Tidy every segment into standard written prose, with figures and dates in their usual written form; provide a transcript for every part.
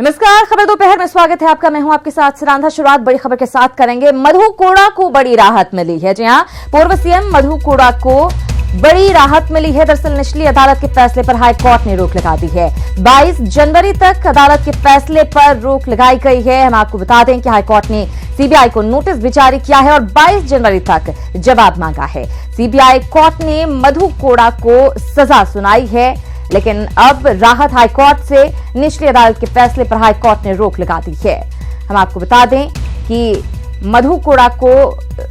नमस्कार, खबर दोपहर में स्वागत है आपका। मैं हूं आपके साथ सिरांधा। शुरुआत बड़ी खबर के साथ करेंगे। मधु कोड़ा को बड़ी राहत मिली है। जी हां, पूर्व सीएम मधु कोड़ा को बड़ी राहत मिली है। दरअसल निचली अदालत के फैसले पर हाई कोर्ट ने रोक लगा दी है। 22 जनवरी तक अदालत के फैसले पर रोक लगाई गई है। हम आपको बता दें कि हाई कोर्ट ने सीबीआई को नोटिस भी जारी किया है और 22 जनवरी तक जवाब मांगा है। सीबीआई कोर्ट ने मधु कोड़ा को सजा सुनाई है, लेकिन अब राहत हाईकोर्ट से निचली अदालत के फैसले पर हाईकोर्ट ने रोक लगा दी है। हम आपको बता दें कि मधु कोड़ा को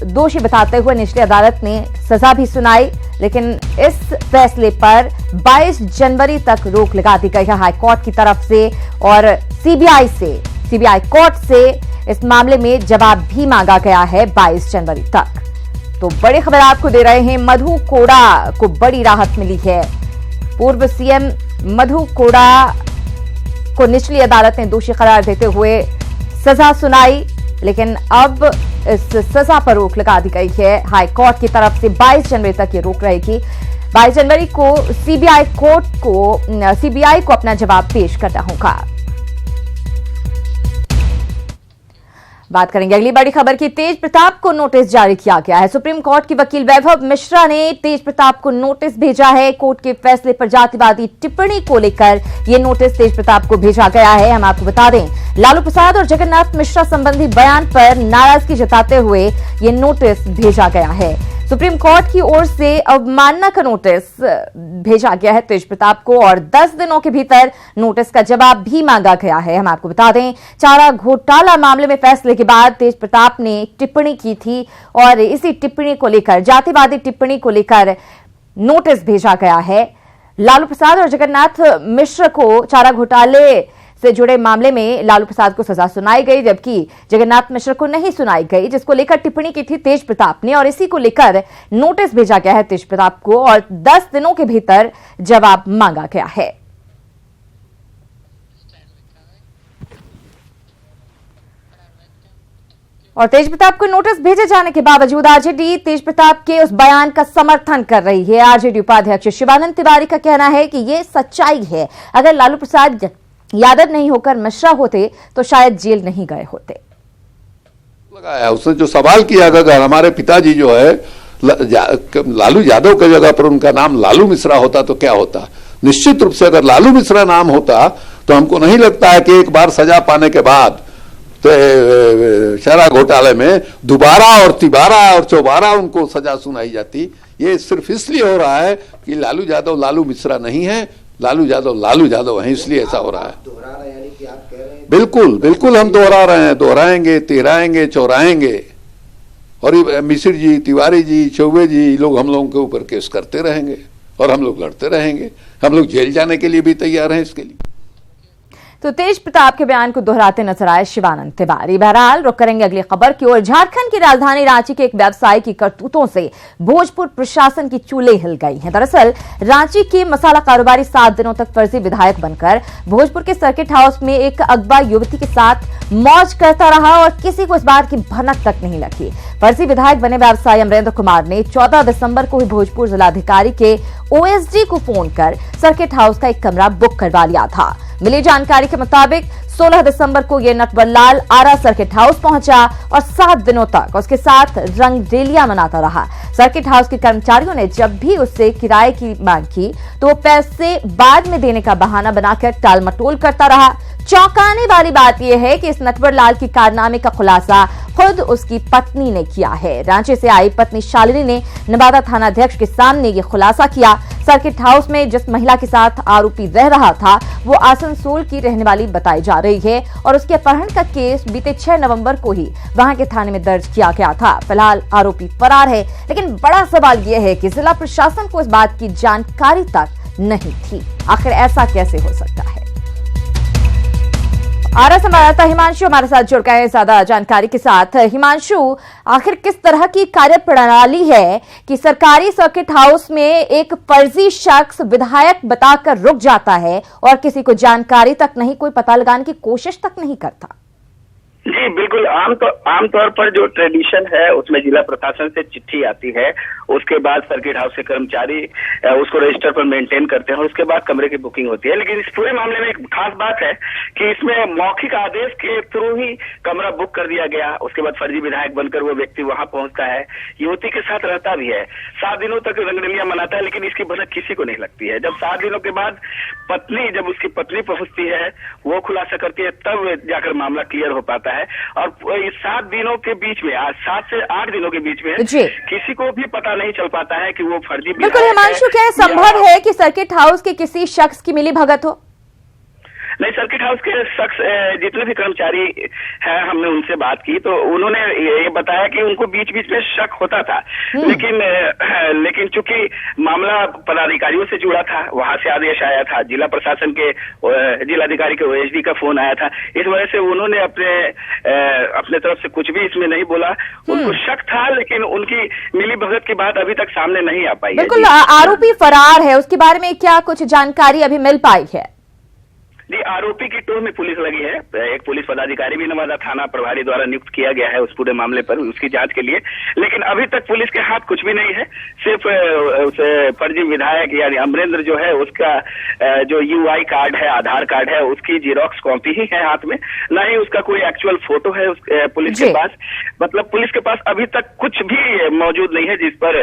दोषी बताते हुए निचली अदालत ने सजा भी सुनाई, लेकिन इस फैसले पर 22 जनवरी तक रोक लगा दी गई है हाईकोर्ट की तरफ से और सीबीआई कोर्ट से इस मामले में जवाब भी मांगा गया है 22 जनवरी तक। तो बड़ी खबर आपको दे रहे हैं, मधु कोड़ा को बड़ी राहत मिली है। पूर्व सीएम मधु कोड़ा को निचली अदालत ने दोषी करार देते हुए सजा सुनाई, लेकिन अब इस सजा पर रोक लगा दी गई है हाई कोर्ट की तरफ से। 22 जनवरी तक ये रोक रहेगी। 22 जनवरी को सीबीआई को अपना जवाब पेश करना होगा। बात करेंगे अगली बड़ी खबर की। तेज प्रताप को नोटिस जारी किया गया है। सुप्रीम कोर्ट के वकील वैभव मिश्रा ने तेज प्रताप को नोटिस भेजा है। कोर्ट के फैसले पर जातिवादी टिप्पणी को लेकर यह नोटिस तेज प्रताप को भेजा गया है। हम आपको बता दें, लालू प्रसाद और जगन्नाथ मिश्रा संबंधी बयान पर नाराजगी जताते हुए यह नोटिस भेजा गया है। सुप्रीम कोर्ट की ओर से अवमानना का नोटिस भेजा गया है तेज प्रताप को और 10 दिनों के भीतर नोटिस का जवाब भी मांगा गया है। हम आपको बता दें, चारा घोटाला मामले में फैसले के बाद तेज प्रताप ने टिप्पणी की थी और इसी टिप्पणी को लेकर, जातिवादी टिप्पणी को लेकर नोटिस भेजा गया है। लालू प्रसाद और जगन्नाथ मिश्र को चारा घोटाले से जुड़े मामले में लालू प्रसाद को सजा सुनाई गई, जबकि जगन्नाथ मिश्र को नहीं सुनाई गई, जिसको लेकर टिप्पणी की थी तेज प्रताप ने और इसी को लेकर नोटिस भेजा गया है तेज प्रताप को और 10 दिनों के भीतर जवाब मांगा गया है। और तेज प्रताप को नोटिस भेजे जाने के बावजूद आरजेडी तेज प्रताप के उस बयान का समर्थन कर रही है। आरजेडी उपाध्यक्ष शिवानंद तिवारी का कहना है कि यह सच्चाई है। अगर लालू प्रसाद यादव नहीं होकर मिश्रा होते तो शायद जेल नहीं गए होते। लगाया उसने जो सवाल किया, अगर हमारे पिताजी जो है लालू यादव की जगह पर उनका नाम लालू मिश्रा होता तो क्या होता। निश्चित रूप से अगर लालू मिश्रा नाम होता तो हमको नहीं लगता है कि एक बार सजा पाने के बाद तो चारा घोटाले में दोबारा और तिबारा और चौबारा उनको सजा सुनाई जाती। ये सिर्फ इसलिए हो रहा है कि लालू यादव लालू मिश्रा नहीं है, लालू यादव है, इसलिए ऐसा हो रहा है। दोहरा रहे यानी कि आप कह रहे हैं? बिल्कुल हम दोहरा रहे हैं, दोहराएंगे, तिहराएंगे, चौराएंगे और मिश्र जी, तिवारी जी, चौबे जी लोग हम लोगों के ऊपर केस करते रहेंगे और हम लोग लड़ते रहेंगे। हम लोग जेल जाने के लिए भी तैयार हैं इसके लिए। तो तेज प्रताप के बयान को दोहराते नजर आए शिवानंद तिवारी। बहरहाल रुक करेंगे अगली खबर की ओर। झारखंड की राजधानी रांची के एक व्यवसायी की करतूतों से भोजपुर प्रशासन की चूल्हे हिल गई हैं। दरअसल रांची के मसाला कारोबारी 7 दिनों तक फर्जी विधायक बनकर भोजपुर के सर्किट हाउस में एक अगवा युवती के साथ मौज करता रहा और किसी को इस बात की भनक तक नहीं लगी। फर्जी विधायक बने व्यवसायी अमरेंद्र कुमार ने 14 दिसंबर को ही भोजपुर जिलाधिकारी के ओएसडी को फोन कर सर्किट हाउस का एक कमरा बुक करवा लिया था। मिली जानकारी के मुताबिक 16 दिसंबर को यह नटवरलाल आरा सर्किट हाउस पहुंचा और 7 दिनों तक उसके साथ रंगरेलियां मनाता रहा। सर्किट हाउस के कर्मचारियों ने जब भी उससे किराए की मांग की तो वो पैसे बाद में देने का बहाना बनाकर टाल मटोल करता रहा। चौंकाने वाली बात यह है कि इस नटवरलाल की कारनामे का खुलासा खुद उसकी पत्नी ने किया है। रांची से आई पत्नी शालिनी ने नवादा थानाध्यक्ष के सामने यह खुलासा किया। सर्किट हाउस में जिस महिला के साथ आरोपी रह रहा था वो आसनसोल की रहने वाली बताई जा रही है और उसके अपहरण का केस बीते 6 नवंबर को ही वहां के थाने में दर्ज किया गया था। फिलहाल आरोपी फरार है, लेकिन बड़ा सवाल यह है कि जिला प्रशासन को इस बात की जानकारी तक नहीं थी। आखिर ऐसा कैसे हो सकता है? आरा संवाददाता हिमांशु हमारे साथ जुड़ गए ज्यादा जानकारी के साथ। हिमांशु, आखिर किस तरह की कार्यप्रणाली है कि सरकारी सर्किट हाउस में एक फर्जी शख्स विधायक बताकर रुक जाता है और किसी को जानकारी तक नहीं, कोई पता लगाने की कोशिश तक नहीं करता? जी बिल्कुल, आमतौर पर जो ट्रेडिशन है उसमें जिला प्रशासन से चिट्ठी आती है, उसके बाद सर्किट हाउस के कर्मचारी उसको रजिस्टर पर मेंटेन करते हैं और उसके बाद कमरे की बुकिंग होती है। लेकिन इस पूरे मामले में एक खास बात है कि इसमें मौखिक आदेश के थ्रू ही कमरा बुक कर दिया गया। उसके बाद फर्जी विधायक बनकर वो व्यक्ति वहां पहुंचता है, युवती के साथ रहता भी है, 7 दिनों तक रंगरलियां मनाता है, लेकिन इसकी भनक किसी को नहीं लगती है। जब 7 दिनों के बाद जब उसकी पत्नी पहुंचती है, वो खुलासा करती है, तब जाकर मामला क्लियर हो पाता है। और इस 7 दिनों के बीच में, आज 7 से 8 दिनों के बीच में किसी को भी पता नहीं चल पाता है कि वो फर्जी विधायक है। बिल्कुल हिमांशु, क्या संभव है कि सर्किट हाउस के किसी शख्स की मिली भगत हो? नहीं, सर्किट हाउस के शख्स जितने भी कर्मचारी हैं, हमने उनसे बात की तो उन्होंने ये बताया कि उनको बीच बीच में शक होता था, लेकिन चूंकि मामला पदाधिकारियों से जुड़ा था, वहां से आदेश आया था, जिला प्रशासन के जिलाधिकारी के ओएसडी का फोन आया था, इस वजह से उन्होंने अपने तरफ से कुछ भी इसमें नहीं बोला। उनको शक था, लेकिन उनकी मिली भगत की बात अभी तक सामने नहीं आ पाई। बिल्कुल, आरोपी फरार है, उसके बारे में क्या कुछ जानकारी अभी मिल पाई है? जी, आरोपी की टोह में पुलिस लगी है। एक पुलिस पदाधिकारी भी नवादा थाना प्रभारी द्वारा नियुक्त किया गया है उस पूरे मामले पर, उसकी जांच के लिए। लेकिन अभी तक पुलिस के हाथ कुछ भी नहीं है, सिर्फ फर्जी विधायक यानी अमरेंद्र जो है, उसका जो यूआई कार्ड है, आधार कार्ड है, उसकी जीरोक्स कॉपी ही है हाथ में, न ही उसका कोई एक्चुअल फोटो है पुलिस के पास। मतलब पुलिस के पास अभी तक कुछ भी मौजूद नहीं है जिस पर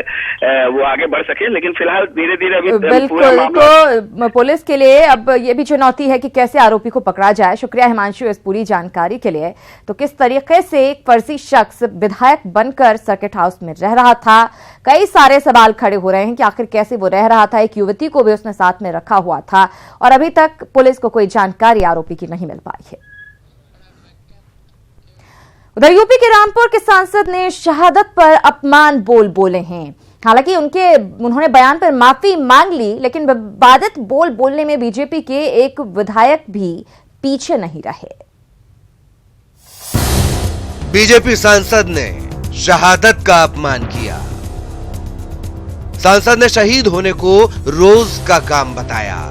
वो आगे बढ़ सके। लेकिन फिलहाल धीरे धीरे अभी बिल्कुल, तो पुलिस के लिए अब ये भी चुनौती है कि कैसे आरोपी को पकड़ा जाए। शुक्रिया हिमांशु इस पूरी जानकारी के लिए। तो किस तरीके से एक फर्जी शख्स विधायक बनकर सर्किट हाउस में रह रहा था, कई सारे सवाल खड़े हो रहे हैं कि आखिर कैसे वो रह रहा था। एक युवती को भी उसने साथ में रखा हुआ था और अभी तक पुलिस को कोई जानकारी आरोपी की नहीं मिल पाई है। उधर यूपी के रामपुर के सांसद ने शहादत पर अपमान बोले हैं। हालांकि उन्होंने बयान पर माफी मांग ली, लेकिन विवादित बोलने में बीजेपी के एक विधायक भी पीछे नहीं रहे। बीजेपी सांसद ने शहादत का अपमान किया। सांसद ने शहीद होने को रोज का काम बताया।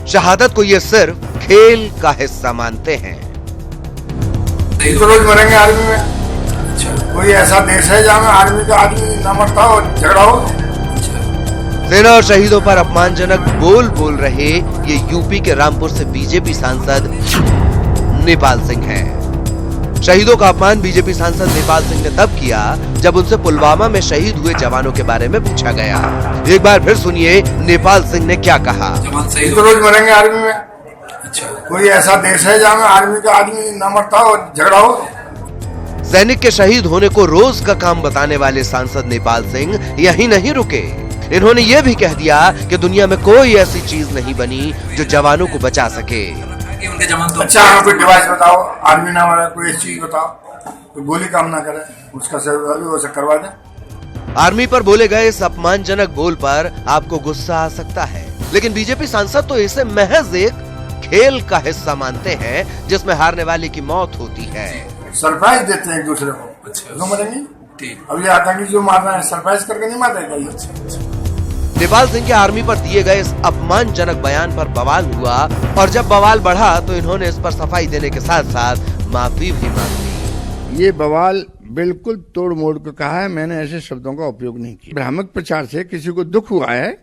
शहादत को ये सिर्फ खेल का हिस्सा मानते हैं। तो रोज मरेंगे आर्मी में। कोई ऐसा देश है जहां आर्मी का आदमी न मरता हो, झगड़ा हो। सेना और शहीदों पर अपमानजनक बोल रहे ये यूपी के रामपुर से बीजेपी सांसद नेपाल सिंह हैं। शहीदों का अपमान बीजेपी सांसद नेपाल सिंह ने तब किया जब उनसे पुलवामा में शहीद हुए जवानों के बारे में पूछा गया। एक बार फिर सुनिए नेपाल सिंह ने क्या कहा। तो रोज मरेंगे आर्मी में। कोई ऐसा देश है जहां आर्मी का आदमी न मरता हो, झगड़ा हो। सैनिक के शहीद होने को रोज का काम बताने वाले सांसद नेपाल सिंह यहीं नहीं रुके। इन्होंने ये भी कह दिया कि दुनिया में कोई ऐसी चीज नहीं बनी जो जवानों को बचा सके। अच्छा, कोई डिवाइस बताओ, आर्मी ना मारे, कोई ऐसी चीज बताओ, कोई गोली काम ना करे, उसका से करवा दे। आर्मी पर बोले गए इस अपमानजनक बोल पर आपको गुस्सा आ सकता है, लेकिन बीजेपी सांसद तो इसे महज एक खेल का हिस्सा मानते हैं जिसमें हारने वाले की मौत होती है। सरप्राइज देते हैं एक दूसरे को। क्यों मरेंगे? अब ये आतंकी जो मारना है, सरप्राइज करके नहीं मारेगा ये। नेपाल सिंह के आर्मी पर दिए गए इस अपमानजनक बयान पर बवाल हुआ और जब बवाल बढ़ा तो इन्होंने इस पर सफाई देने के साथ साथ माफी भी मांग ली। ये बवाल बिल्कुल तोड़ मोड़ को कहा है, मैंने ऐसे शब्दों का उपयोग नहीं किया। भ्रामक प्रचार से किसी को दुख हुआ है,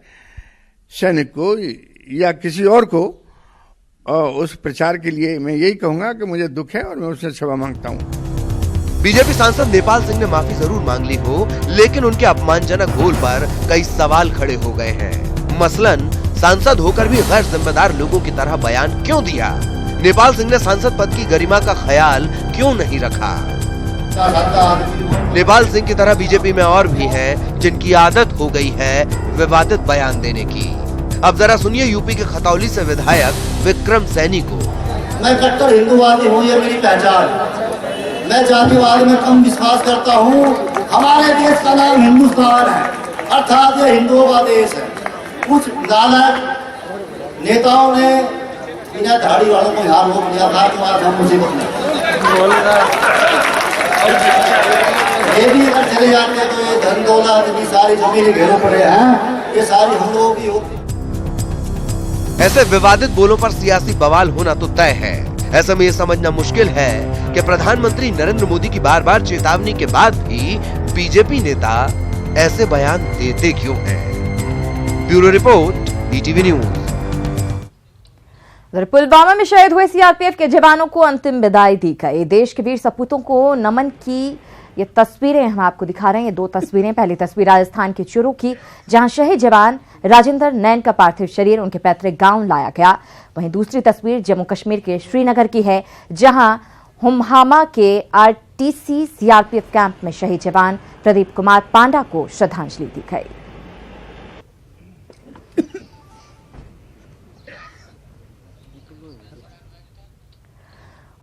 सैनिक को या किसी और को, और उस प्रचार के लिए मैं यही कहूंगा कि मुझे दुख है और मैं उससे क्षमा मांगता हूं। बीजेपी सांसद नेपाल सिंह ने माफी जरूर मांग ली हो, लेकिन उनके अपमानजनक बोल पर कई सवाल खड़े हो गए हैं। मसलन सांसद होकर भी गैर जिम्मेदार लोगों की तरह बयान क्यों दिया? नेपाल सिंह ने सांसद पद की गरिमा का ख्याल क्यों नहीं रखा? नेपाल सिंह की तरह बीजेपी में और भी हैं जिनकी आदत हो गई है विवादित बयान देने की। अब जरा सुनिए यूपी के खतौली से विधायक विक्रम सैनी को। मैं कट्टर हिंदूवादी हूँ, ये मेरी पहचान। मैं जातिवाद में कम विश्वास करता हूँ। हमारे देश का नाम हिंदुस्तान है, अर्थात ये हिंदुओं का देश है। कुछ लालच नेताओं ने बिना दाढ़ी वालों को यहाँ रोक दिया था, तुम्हारा हम मुसीबत में ये भी अगर चले जाते तो ये धन दौलत की सारी जमीनें घेरों पड़े हैं, ये सारी हम लोगों की होती। ऐसे विवादित बोलों पर सियासी बवाल होना तो तय है, ऐसे में ये समझना मुश्किल है कि प्रधानमंत्री नरेंद्र मोदी की बार बार चेतावनी के बाद भी बीजेपी नेता ऐसे बयान देते क्यों हैं? Bureau report, ETV news. Pulwama में शहीद हुए सीआरपीएफ के जवानों को अंतिम विदाई दी गई। देश के वीर सपूतों को नमन की ये तस्वीरें हम आपको दिखा रहे हैं। ये दो तस्वीरें, पहली तस्वीर राजस्थान के चूरू की, जहां शहीद जवान राजेंद्र नैन का पार्थिव शरीर उनके पैतृक गांव लाया गया। वहीं दूसरी तस्वीर जम्मू कश्मीर के श्रीनगर की है, जहां हुमहामा के आरटीसी सीआरपीएफ कैंप में शहीद जवान प्रदीप कुमार पांडा को श्रद्धांजलि दी गई।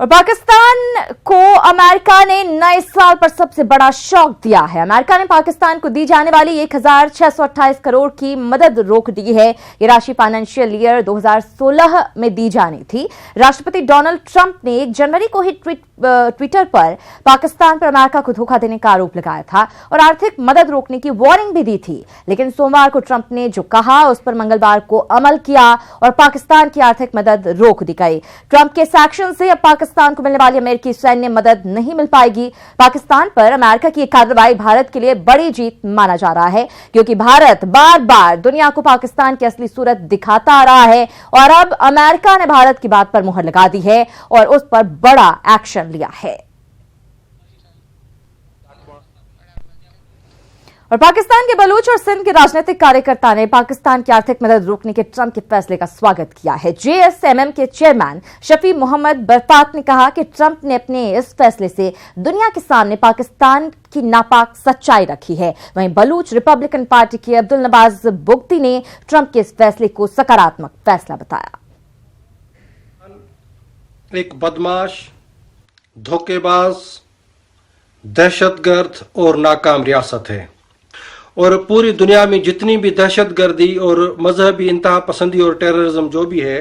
और पाकिस्तान को अमेरिका ने नए साल पर सबसे बड़ा शॉक दिया है। अमेरिका ने पाकिस्तान को दी जाने वाली 1628 करोड़ की मदद रोक दी है। ये राशि फाइनेंशियल ईयर 2016 में दी जानी थी। राष्ट्रपति डोनाल्ड ट्रंप ने 1 जनवरी को ही ट्विटर पर पाकिस्तान पर अमेरिका को धोखा देने का आरोप लगाया था और आर्थिक मदद रोकने की वार्निंग भी दी थी। लेकिन सोमवार को ट्रंप ने जो कहा उस पर मंगलवार को अमल किया और पाकिस्तान की आर्थिक मदद रोक दी गई। ट्रंप के इस एक्शन से अब पाकिस्तान को मिलने वाली अमेरिकी सैन्य मदद नहीं मिल पाएगी। पाकिस्तान पर अमेरिका की कार्रवाई भारत के लिए बड़ी जीत माना जा रहा है, क्योंकि भारत बार बार दुनिया को पाकिस्तान की असली सूरत दिखाता आ रहा है और अब अमेरिका ने भारत की बात पर मुहर लगा दी है और उस पर बड़ा एक्शन लिया है। और पाकिस्तान के बलूच और सिंध के राजनीतिक कार्यकर्ता ने पाकिस्तान की आर्थिक मदद रोकने के ट्रंप के फैसले का स्वागत किया है। जेएसएमएम के चेयरमैन शफी मोहम्मद बरतात ने कहा कि ट्रंप ने अपने इस फैसले से दुनिया के सामने पाकिस्तान की नापाक सच्चाई रखी है। वहीं बलूच रिपब्लिकन पार्टी के अब्दुल नवाज बुगती ने ट्रंप के इस फैसले को सकारात्मक फैसला बताया। एक बदमाश, धोखेबाज, दहशतगर्द और नाकाम रियासत है और पूरी दुनिया में जितनी भी दहशतगर्दी और मजहबी इंतहा पसंदी और टेररिज्म जो भी है,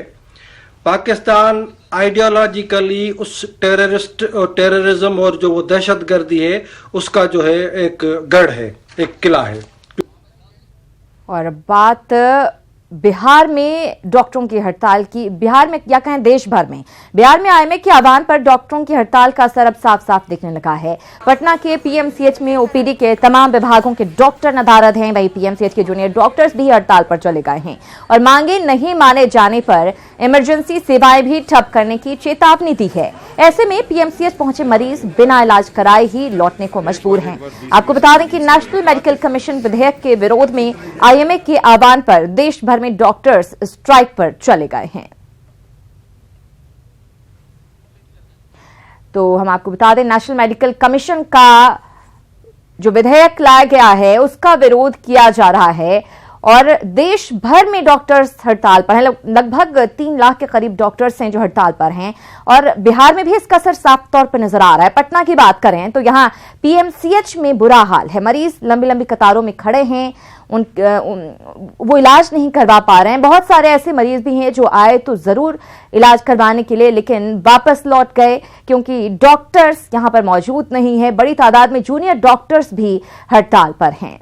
पाकिस्तान आइडियोलॉजिकली उस टेररिज्म और जो वो दहशतगर्दी है उसका जो है एक गढ़ है, एक किला है। और बात बिहार में डॉक्टरों की हड़ताल की, बिहार में क्या कहें देश भर में, बिहार में आईएमए के आह्वान पर डॉक्टरों की हड़ताल का असर अब साफ साफ दिखने लगा है। पटना के पीएमसीएच में ओपीडी के तमाम विभागों के डॉक्टर नदारद हैं। वहीं पीएमसीएच के जूनियर डॉक्टर्स भी हड़ताल पर चले गए हैं और मांगे नहीं माने जाने पर इमरजेंसी सेवाएं भी ठप करने की चेतावनी दी है। ऐसे में पीएमसीएच पहुंचे मरीज बिना इलाज कराए ही लौटने को मजबूर हैं। आपको बता दें कि नेशनल मेडिकल कमीशन विधेयक के विरोध में आईएमए के आह्वान पर देश भर में डॉक्टर्स स्ट्राइक पर चले गए हैं। तो हम आपको बता दें, नेशनल मेडिकल कमीशन का जो विधेयक लाया गया है उसका विरोध किया जा रहा है और देश भर में डॉक्टर्स हड़ताल पर हैं। लगभग 3 लाख के करीब डॉक्टर्स हैं जो हड़ताल पर हैं और बिहार में भी इसका असर साफ तौर पर नजर आ रहा है। पटना की बात करें तो यहां पीएमसीएच में बुरा हाल है। मरीज लंबी लंबी कतारों में खड़े हैं, वो इलाज नहीं करवा पा रहे हैं। बहुत सारे ऐसे मरीज भी हैं जो आए तो जरूर इलाज करवाने के लिए लेकिन वापस लौट गए क्योंकि डॉक्टर्स यहां पर मौजूद नहीं है। बड़ी तादाद में जूनियर डॉक्टर्स भी हड़ताल पर हैं।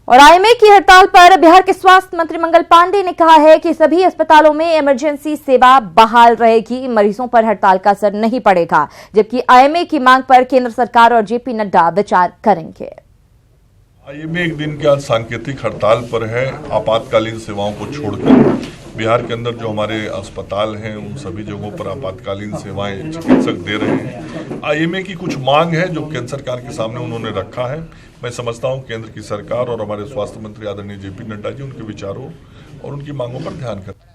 और आईएमए की हड़ताल पर बिहार के स्वास्थ्य मंत्री मंगल पांडे ने कहा है कि सभी अस्पतालों में इमरजेंसी सेवा बहाल रहेगी, मरीजों पर हड़ताल का असर नहीं पड़ेगा, जबकि आईएमए की मांग पर केंद्र सरकार और जेपी नड्डा विचार करेंगे। आईएमए एक दिन के आज सांकेतिक हड़ताल पर है। आपातकालीन सेवाओं को छोड़कर बिहार के अंदर जो हमारे अस्पताल हैं उन सभी जगहों पर आपातकालीन सेवाएं चिकित्सक दे रहे हैं। आईएमए की कुछ मांग है जो केंद्र सरकार के सामने उन्होंने रखा है। मैं समझता हूं केंद्र की सरकार और हमारे स्वास्थ्य मंत्री आदरणीय जेपी नड्डा जी उनके विचारों और उनकी मांगों पर ध्यान करें।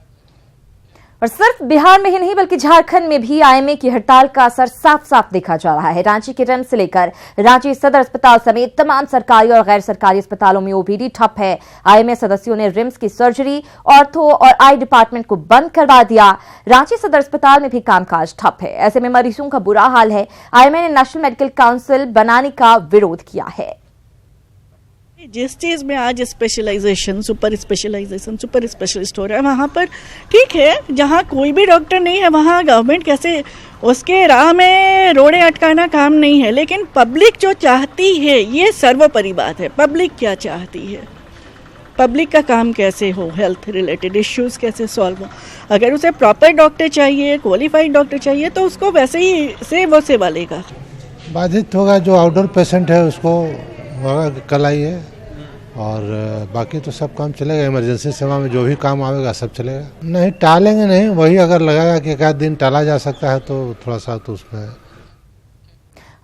और सिर्फ बिहार में ही नहीं बल्कि झारखंड में भी आईएमए की हड़ताल का असर साफ साफ देखा जा रहा है। रांची के रिम्स से लेकर रांची सदर अस्पताल समेत तमाम सरकारी और गैर सरकारी अस्पतालों में ओपीडी ठप है। आईएमए सदस्यों ने रिम्स की सर्जरी, ऑर्थो और आई डिपार्टमेंट को बंद करवा दिया। रांची सदर अस्पताल में भी कामकाज ठप है। ऐसे में मरीजों का बुरा हाल है। आईएमए ने नेशनल मेडिकल काउंसिल बनाने का विरोध किया है। जिस चीज में आज स्पेशलाइजेशन, सुपर स्पेशलिस्ट हो रहा है, वहाँ पर ठीक है, जहाँ कोई भी डॉक्टर नहीं है वहाँ गवर्नमेंट कैसे उसके राह में रोड़े अटकाना काम नहीं है। लेकिन पब्लिक जो चाहती है, ये सर्वोपरि बात है, पब्लिक क्या चाहती है। पब्लिक का काम कैसे हो, हेल्थ रिलेटेड इश्यूज कैसे सॉल्व हो। अगर उसे प्रॉपर डॉक्टर चाहिए, क्वालिफाइड डॉक्टर चाहिए, तो उसको वैसे ही से वो सेवा लेगा। बाधित होगा जो आउटडोर पेशेंट है उसको कल आई है, और बाकी तो सब काम चलेगा। इमरजेंसी सेवा में जो भी काम आवेगा सब चलेगा। नहीं टालेंगे नहीं, वही अगर लगेगा कि एक आध दिन टाला जा सकता है तो थोड़ा सा तो उसमें।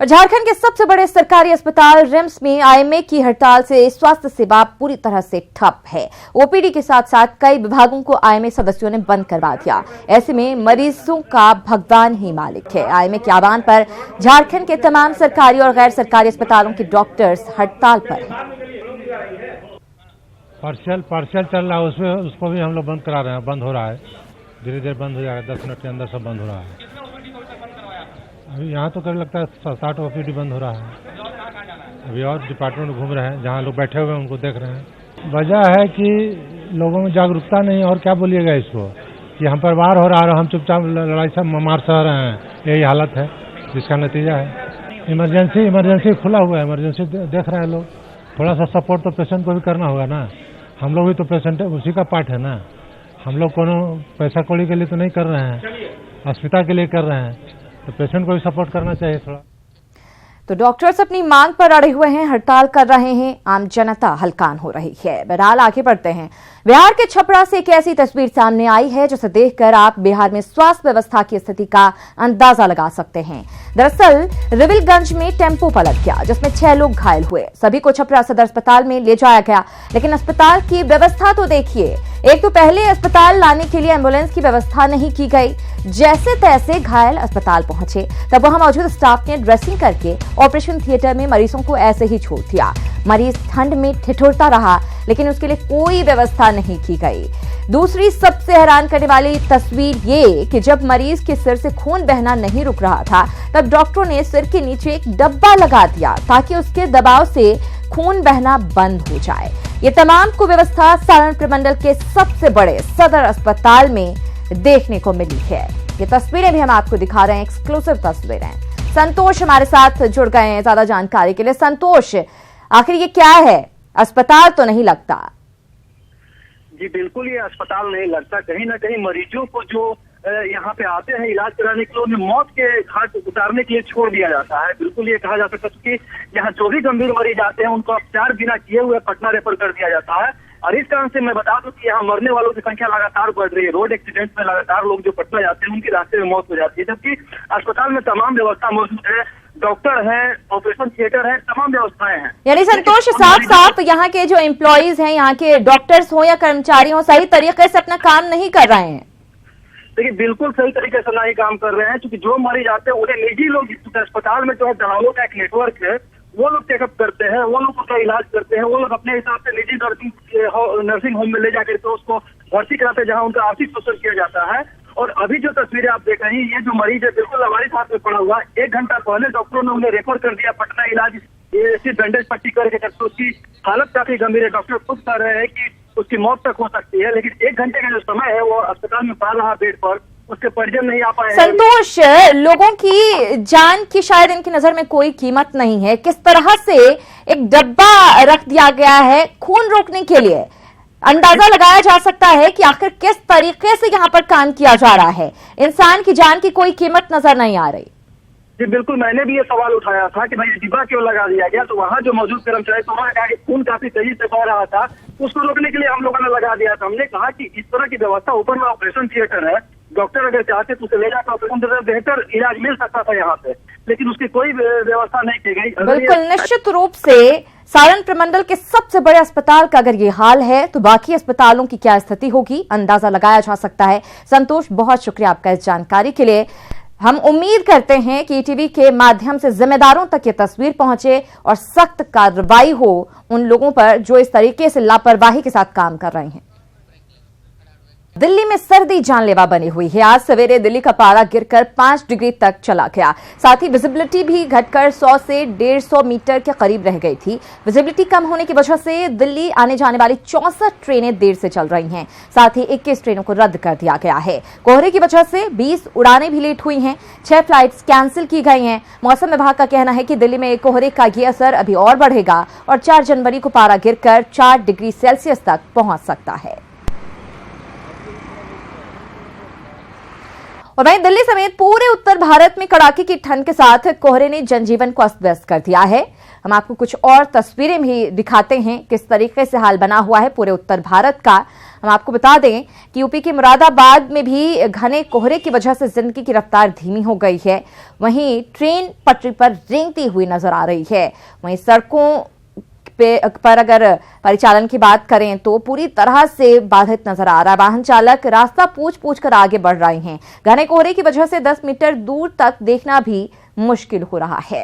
और झारखंड के सबसे बड़े सरकारी अस्पताल रिम्स में आईएमए की हड़ताल से स्वास्थ्य सेवा पूरी तरह से ठप है। ओपीडी के साथ साथ कई विभागों को आईएमए सदस्यों ने बंद करवा दिया। ऐसे में मरीजों का भगवान ही मालिक है। आईएमए के आह्वान पर झारखंड के तमाम सरकारी और गैर सरकारी अस्पतालों के डॉक्टर्स हड़ताल पर हैं। पार्शियल चल रहा है, उसमें उसको भी हम लोग बंद करा रहे हैं। बंद हो रहा है, धीरे धीरे बंद हो जाएगा, 10 मिनट के अंदर सब बंद हो रहा है। अभी यहाँ तो कभी लगता है 60 ओपीडी बंद हो रहा है। अभी और डिपार्टमेंट घूम रहे हैं, जहाँ लोग बैठे हुए हैं उनको देख रहे हैं। वजह है कि लोगों में जागरूकता नहीं, और क्या बोलिएगा इसको कि हम पर वार हो रहा है और हम चुपचाप लड़ाई से मार सह रहे हैं। यही हालत है जिसका नतीजा है। इमरजेंसी खुला हुआ है, इमरजेंसी देख रहे हैं लोग। थोड़ा सा सपोर्ट तो पेशेंट को भी करना होगा ना। हम लोग भी तो पेशेंट उसी का पार्ट है ना। हम लोग कोनो पैसा कौड़ी के लिए तो नहीं कर रहे हैं, अस्पताल के लिए कर रहे हैं, तो पेशेंट को भी सपोर्ट करना चाहिए थोड़ा। तो डॉक्टर्स अपनी मांग पर अड़े हुए हैं, हड़ताल कर रहे हैं, आम जनता हलकान हो रही है। बहरहाल आगे बढ़ते हैं। बिहार के छपरा से एक ऐसी तस्वीर सामने आई है जिसे देखकर आप बिहार में स्वास्थ्य व्यवस्था की स्थिति का अंदाजा लगा सकते हैं। दरअसल रिविलगंज में टेम्पो पलट गया जिसमें 6 लोग घायल हुए। सभी को छपरा सदर अस्पताल में ले जाया गया, लेकिन अस्पताल की व्यवस्था तो देखिए। एक तो पहले अस्पताल लाने के लिए एम्बुलेंस की व्यवस्था नहीं की गई। जैसे तैसे घायल अस्पताल पहुंचे, तब वहां मौजूद स्टाफ ने ड्रेसिंग करके ऑपरेशन थिएटर में मरीजों को ऐसे ही छोड़ दिया। मरीज ठंड में ठिठुरता रहा, लेकिन उसके लिए कोई व्यवस्था नहीं की गई। दूसरी सबसे हैरान करने वाली तस्वीर ये कि जब मरीज के सिर से खून बहना नहीं रुक रहा था, तब डॉक्टरों ने सिर के नीचे एक डब्बा लगा दिया ताकि उसके दबाव से खून बहना बंद हो जाए। ये तमाम कुव्यवस्था सारण प्रमंडल के सबसे बड़े सदर अस्पताल में देखने को मिली है। ये तस्वीरें भी हम आपको दिखा रहे हैं, एक्सक्लूसिव तस्वीरें। संतोष हमारे साथ जुड़ गए हैं ज्यादा जानकारी के लिए। संतोष, आखिर ये क्या है? अस्पताल तो नहीं लगता। जी बिल्कुल, ये अस्पताल नहीं लगता। कहीं ना कहीं मरीजों को जो यहाँ पे आते हैं इलाज कराने के लिए, उन्हें मौत के घाट उतारने के लिए छोड़ दिया जाता है। बिल्कुल ये कहा जा सकता है कि यहाँ जो भी गंभीर मरीज आते हैं उनको उपचार बिना किए हुए पटना रेफर कर दिया जाता है। और इस कारण से मैं बता दूं कि यहाँ मरने वालों की संख्या लगातार बढ़ रही है। रोड एक्सीडेंट में लगातार लोग जो पटना जाते हैं उनकी रास्ते में मौत हो जाती है, जबकि अस्पताल में तमाम व्यवस्था मौजूद है। डॉक्टर है, ऑपरेशन थिएटर है, तमाम व्यवस्थाएं हैं। यानी संतोष, साफ यहाँ के जो एम्प्लॉइज हैं, यहाँ के डॉक्टर्स हो या कर्मचारी हो, सही तरीके से अपना काम नहीं कर रहे हैं। देखिए बिल्कुल सही तरीके से नहीं काम कर रहे हैं, क्योंकि जो मरीज आते हैं उन्हें निजी लोग अस्पताल में जो है दलालों का एक नेटवर्क है, वो लोग चेकअप करते हैं, वो लोग उसका इलाज करते हैं, वो लोग अपने हिसाब से निजी नर्सिंग होम में ले जाकर के उसको भर्ती कराते हैं, जहां उनका आर्थिक शोषण किया जाता है। और अभी जो तस्वीरें आप देख रहे हैं, ये जो मरीज है बिल्कुल हमारे साथ में पड़ा हुआ। 1 घंटा पहले डॉक्टरों ने उन्हें रेफर कर दिया पटना इलाज, ये सिर्फ बैंडेज पट्टी करके, तो उसकी हालत काफी गंभीर है। डॉक्टर खुद कह रहे हैं कि उसकी मौत तक हो सकती है, लेकिन 1 घंटे का जो समय है वो अस्पताल में पड़ा रहा बेड पर, उसके परिजन नहीं आ पाए। संतोष, लोगों की जान की शायद इनकी नजर में कोई कीमत नहीं है। किस तरह से एक डब्बा रख दिया गया है खून रोकने के लिए, अंदाजा लगाया जा सकता है कि आखिर किस तरीके से यहाँ पर काम किया जा रहा है। इंसान की जान की कोई कीमत नजर नहीं आ रही। जी बिल्कुल, मैंने भी ये सवाल उठाया था कि भाई डिब्बा क्यों लगा दिया गया, तो वहाँ जो मौजूद कर्मचारी तो उन्होंने कहा कि खून काफी तेजी से बह रहा था, उसको रोकने के लिए हम लोगों ने लगा दिया था। हमने कहा कि इस तरह की व्यवस्था, ऊपर में ऑपरेशन थिएटर है, डॉक्टर अगर चाहते तो उसे ले जाकर ऑपरेशन थिएटर बेहतर इलाज मिल सकता था यहाँ पे, लेकिन उसकी कोई व्यवस्था नहीं की गई। बिल्कुल, निश्चित रूप से सारण प्रमंडल के सबसे बड़े अस्पताल का अगर ये हाल है तो बाकी अस्पतालों की क्या स्थिति होगी, अंदाजा लगाया जा सकता है। संतोष, बहुत शुक्रिया आपका इस जानकारी के लिए। हम उम्मीद करते हैं कि टीवी के माध्यम से जिम्मेदारों तक ये तस्वीर पहुंचे और सख्त कार्रवाई हो उन लोगों पर जो इस तरीके से लापरवाही के साथ काम कर रहे हैं। दिल्ली में सर्दी जानलेवा बनी हुई है। आज सवेरे दिल्ली का पारा गिरकर 5 डिग्री तक चला गया। साथ ही विजिबिलिटी भी घटकर 100 से 150 मीटर के करीब रह गई थी। विजिबिलिटी कम होने की वजह से दिल्ली आने जाने वाली 64 ट्रेनें देर से चल रही हैं। साथ ही 21 ट्रेनों को रद्द कर दिया गया है। कोहरे की वजह से 20 उड़ानें भी लेट हुई हैं। 6 फ्लाइट्स कैंसिल की गई हैं। मौसम विभाग का कहना है कि दिल्ली में कोहरे का ये असर अभी और बढ़ेगा और 4 जनवरी को पारा गिरकर 4 डिग्री सेल्सियस तक पहुंच सकता है। और वहीं दिल्ली समेत पूरे उत्तर भारत में कड़ाके की ठंड के साथ कोहरे ने जनजीवन को अस्त व्यस्त कर दिया है। हम आपको कुछ और तस्वीरें भी दिखाते हैं किस तरीके से हाल बना हुआ है पूरे उत्तर भारत का। हम आपको बता दें कि यूपी के मुरादाबाद में भी घने कोहरे की वजह से जिंदगी की रफ्तार धीमी हो गई है। वहीं ट्रेन पटरी पर रेंगती हुई नजर आ रही है। वहीं सड़कों पर अगर परिचालन की बात करें तो पूरी तरह से बाधित नजर आ रहा है। वाहन चालक रास्ता पूछ कर आगे बढ़ रहे हैं। घने कोहरे की वजह से 10 मीटर दूर तक देखना भी मुश्किल हो रहा है।